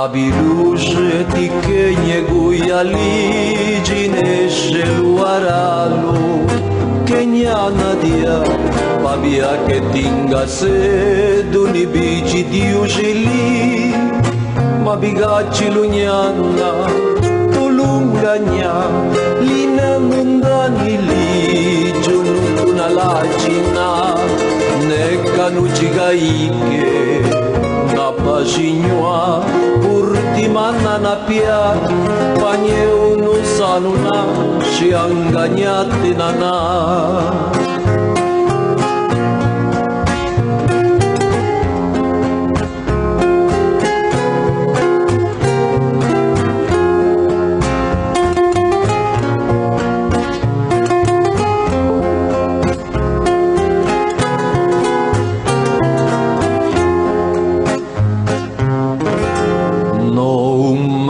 Babiluže ti kenje gujali ginesce luaralu Kenya nadia babia che tinga sedu ni bici di ugili Ma bigacci lugnana tulunganya Lina mundani li giunto una lagina Necca nucigaike na pažinjua Urti mana na pia Panje unu sanuna Šianganyati nana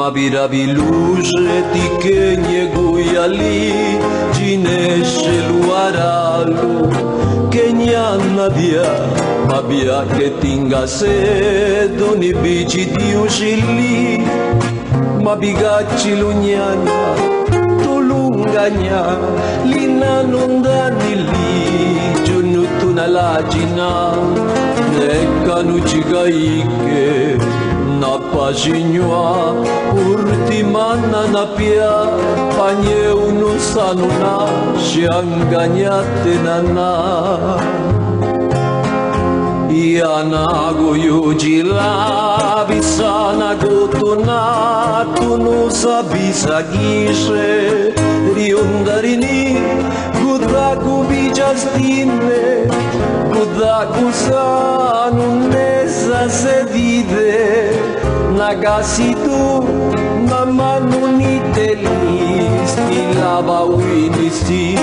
Birabiluže ti kenje gujali Ginesce luaralu Kenya nadia Babia che tinga sedu ni bici di ugili Ma bigacci lugnana tulunganya Lina nundani li giunutuna lagina Necca nucigaike na pažinjua urti mana na pia Panje unu sanuna Šianganyate nana Iana gujujila Bisana gutuna Tunu sabisa gishe Riundarini Gudaku bijastine Gudaku sanunesa se vide Nagasitu namanunite listi lava winisi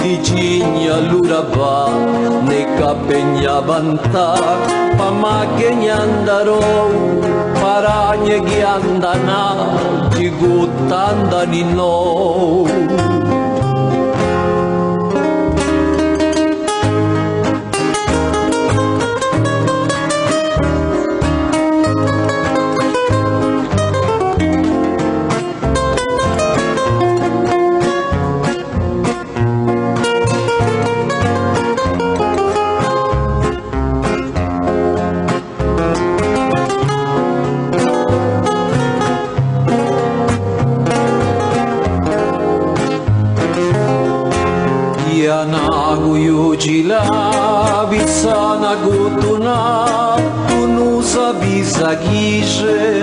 di cigna lurava ne capegna banta pamakenya andaro paranye giandana jigutanda nino Gujujila bisana gutuna Tunu sabisa gishe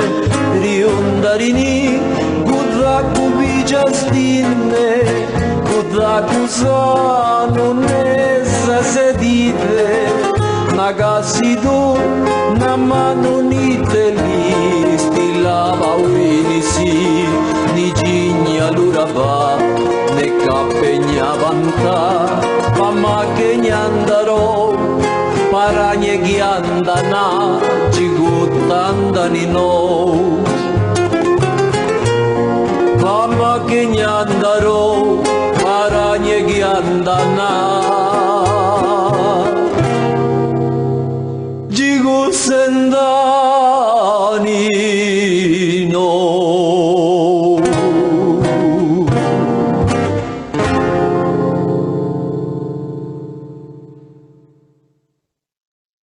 Riundarini Gudaku bijastine Gudaku sanunesa sedite Nagasidu namanunite listi lava winisi Nijinja lurava ne capegna banta Mama kenyandaro paranye giandana jigutandani no Mama kenyandaro paranye giandana jigusendani no